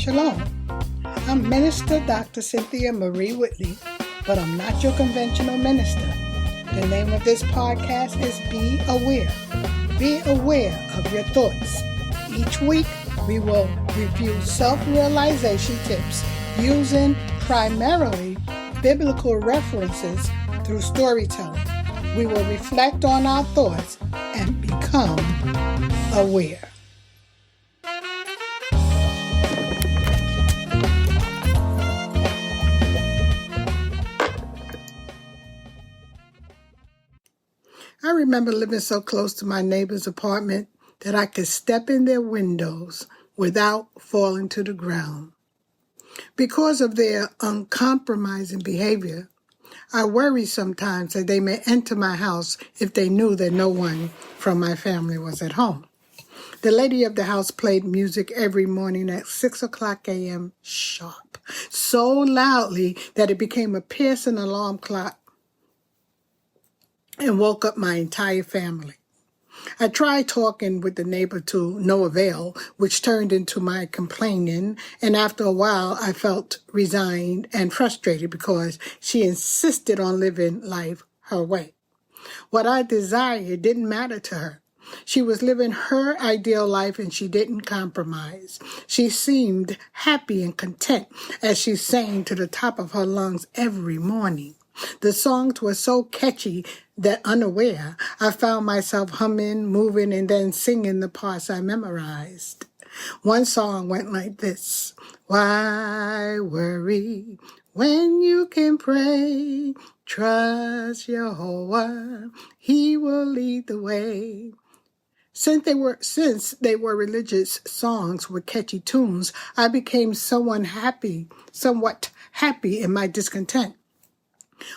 Shalom. I'm Minister Dr. Cynthia Marie Whitley, but I'm not your conventional minister. The name of this podcast is Be Aware. Be aware of your thoughts. Each week, we will review self-realization tips using primarily biblical references through storytelling. We will reflect on our thoughts and become aware. I remember living so close to my neighbor's apartment that I could step in their windows without falling to the ground. Because of their uncompromising behavior, I worry sometimes that they may enter my house if they knew that no one from my family was at home. The lady of the house played music every morning at 6 o'clock a.m. sharp, so loudly that it became a piercing alarm clock and woke up my entire family. I tried talking with the neighbor to no avail, which turned into my complaining, and after a while I felt resigned and frustrated because she insisted on living life her way. What I desired didn't matter to her. She was living her ideal life and she didn't compromise. She seemed happy and content as she sang to the top of her lungs every morning. The songs were so catchy that unaware, I found myself humming, moving, and then singing the parts I memorized. One song went like this: why worry when you can pray? Trust Jehovah, He will lead the way. Since they were religious songs with catchy tunes, I became somewhat happy in my discontent.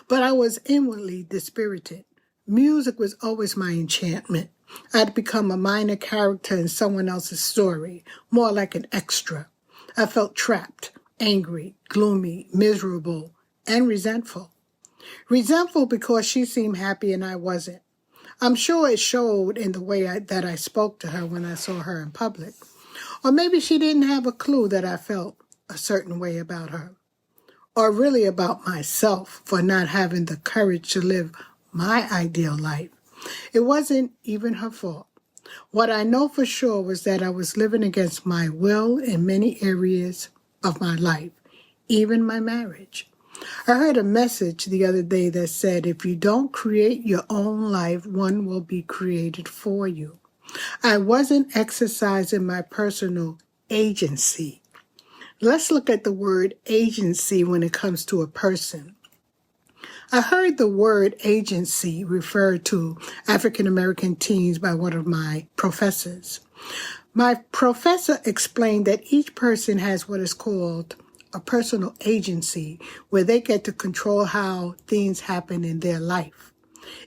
But I was inwardly dispirited. Music was always my enchantment. I'd become a minor character in someone else's story, more like an extra. I felt trapped, angry, gloomy, miserable, and resentful. Resentful because she seemed happy and I wasn't. I'm sure it showed in the way that I spoke to her when I saw her in public. Or maybe she didn't have a clue that I felt a certain way about her. Or really about myself for not having the courage to live my ideal life. It wasn't even her fault. What I know for sure was that I was living against my will in many areas of my life, even my marriage. I heard a message the other day that said, if you don't create your own life, one will be created for you. I wasn't exercising my personal agency. Let's look at the word agency when it comes to a person. I heard the word agency referred to African American teens by one of my professors. My professor explained that each person has what is called a personal agency, where they get to control how things happen in their life.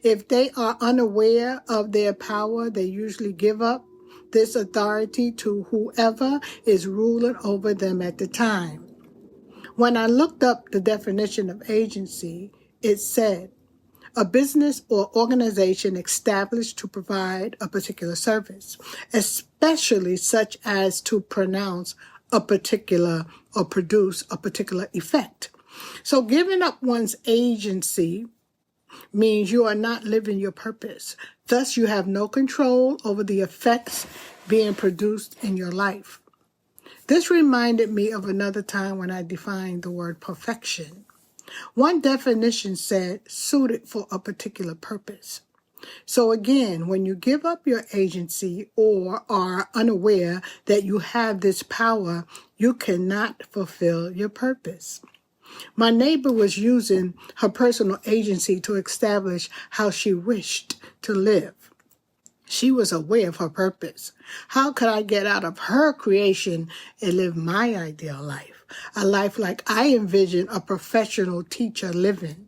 If they are unaware of their power, they usually give up this authority to whoever is ruling over them at the time. When I looked up the definition of agency, it said, a business or organization established to provide a particular service, especially such as to pronounce a particular or produce a particular effect. So giving up one's agency means you are not living your purpose. Thus, you have no control over the effects being produced in your life. This reminded me of another time when I defined the word perfection. One definition said, suited for a particular purpose. So again, when you give up your agency or are unaware that you have this power, you cannot fulfill your purpose. My neighbor was using her personal agency to establish how she wished to live. She was aware of her purpose. How could I get out of her creation and live my ideal life? A life like I envisioned a professional teacher living.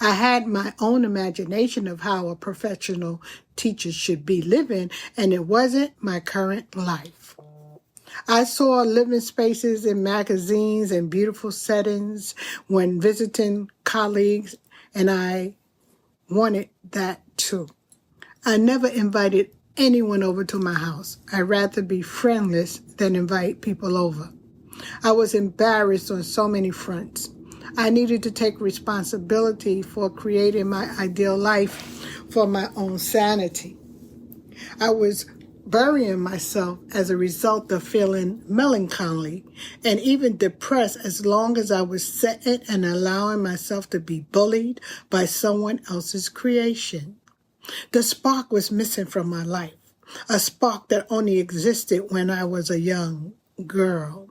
I had my own imagination of how a professional teacher should be living, and it wasn't my current life. I saw living spaces in magazines and beautiful settings when visiting colleagues, and I wanted that too. I never invited anyone over to my house. I'd rather be friendless than invite people over. I was embarrassed on so many fronts. I needed to take responsibility for creating my ideal life for my own sanity. I was burying myself as a result of feeling melancholy and even depressed as long as I was sitting and allowing myself to be bullied by someone else's creation. The spark was missing from my life, a spark that only existed when I was a young girl.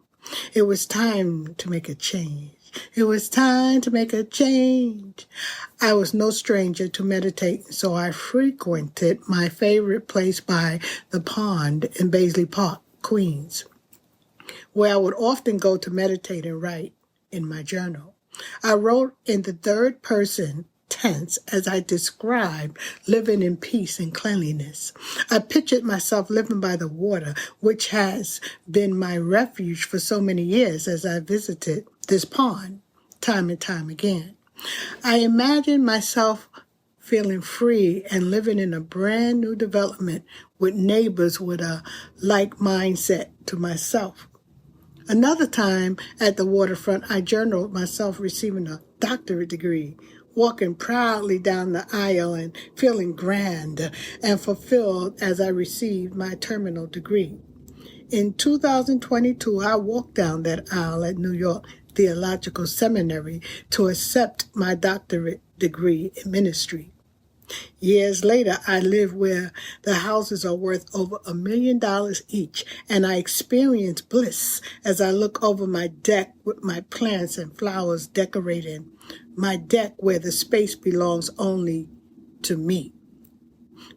It was time to make a change. It was time to make a change. I was no stranger to meditating, so I frequented my favorite place by the pond in Baisley Park, Queens, where I would often go to meditate and write in my journal. I wrote in the third person tense as I described living in peace and cleanliness. I pictured myself living by the water, which has been my refuge for so many years as I visited this pond time and time again. I imagined myself feeling free and living in a brand new development with neighbors with a like mindset to myself. Another time at the waterfront, I journaled myself receiving a doctorate degree, walking proudly down the aisle and feeling grand and fulfilled as I received my terminal degree. In 2022, I walked down that aisle at New York Theological Seminary to accept my doctorate degree in ministry. Years later, I live where the houses are worth over $1 million each, and I experience bliss as I look over my deck with my plants and flowers decorating my deck where the space belongs only to me.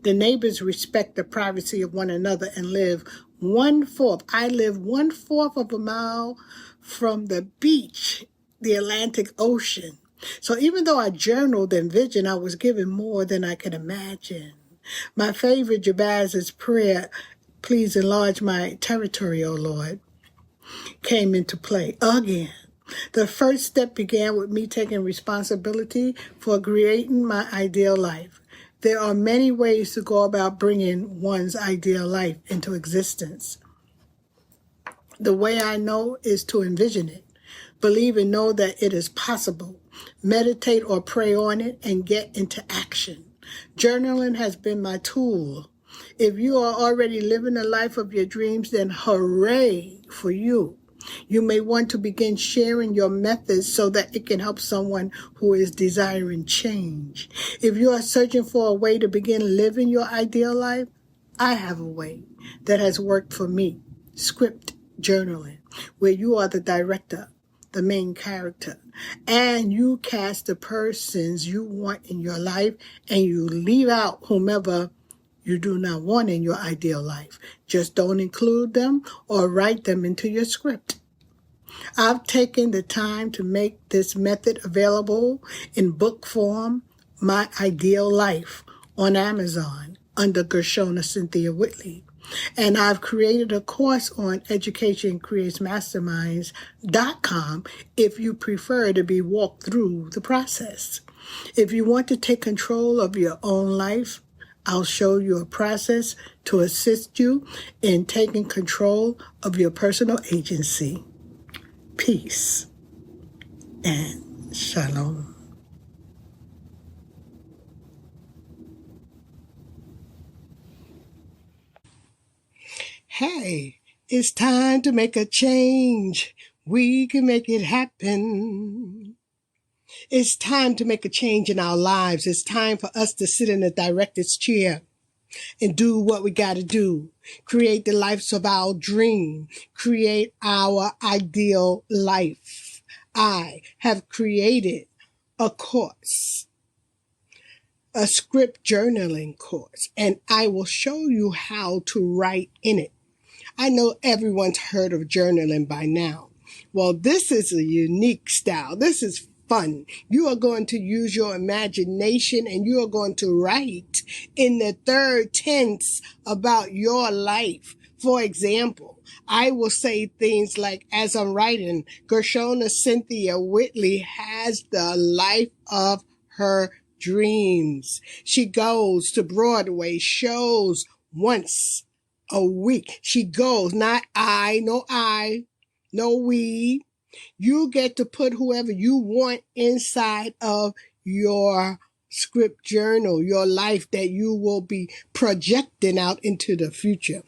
The neighbors respect the privacy of one another and live 1/4. I live 1/4 of a mile from the beach, the Atlantic Ocean. So even though I journaled and visioned, I was given more than I could imagine. My favorite Jabez's prayer, please enlarge my territory, O Lord, came into play again. The first step began with me taking responsibility for creating my ideal life. There are many ways to go about bringing one's ideal life into existence. The way I know is to envision it, believe and know that it is possible, meditate or pray on it, and get into action. Journaling has been my tool. If you are already living the life of your dreams, then hooray for you. You may want to begin sharing your methods so that it can help someone who is desiring change. If you are searching for a way to begin living your ideal life, I have a way that has worked for me. Script journaling, where you are the director, the main character, and you cast the persons you want in your life and you leave out whomever you do not want in your ideal life. Just don't include them or write them into your script. I've taken the time to make this method available in book form, My Ideal Life, on Amazon under Gershona Cynthia Whitley. And I've created a course on educationcreatesmasterminds.com if you prefer to be walked through the process. If you want to take control of your own life, I'll show you a process to assist you in taking control of your personal agency. Peace and shalom. Hey, it's time to make a change. We can make it happen. It's time to make a change in our lives. It's time for us to sit in the director's chair and do what we got to do. Create the lives of our dream. Create our ideal life. I have created a course, a script journaling course, and I will show you how to write in it. I know everyone's heard of journaling by now. Well, this is a unique style. This is fun. You are going to use your imagination and you are going to write in the third tense about your life. For example, I will say things like, as I'm writing, Gershona Cynthia Whitley has the life of her dreams. She goes to Broadway shows once a week. She goes, not I, no I. no weed. You get to put whoever you want inside of your script journal, your life that you will be projecting out into the future.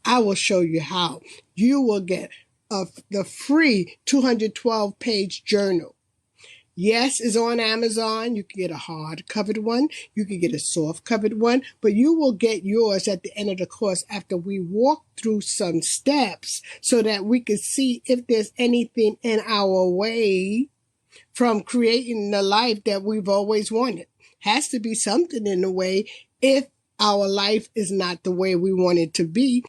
I will show you how. You will get the free 212-page journal. Yes, it's on Amazon. You can get a hard-covered one. You can get a soft-covered one. But you will get yours at the end of the course after we walk through some steps so that we can see if there's anything in our way from creating the life that we've always wanted. Has to be something in the way if our life is not the way we want it to be.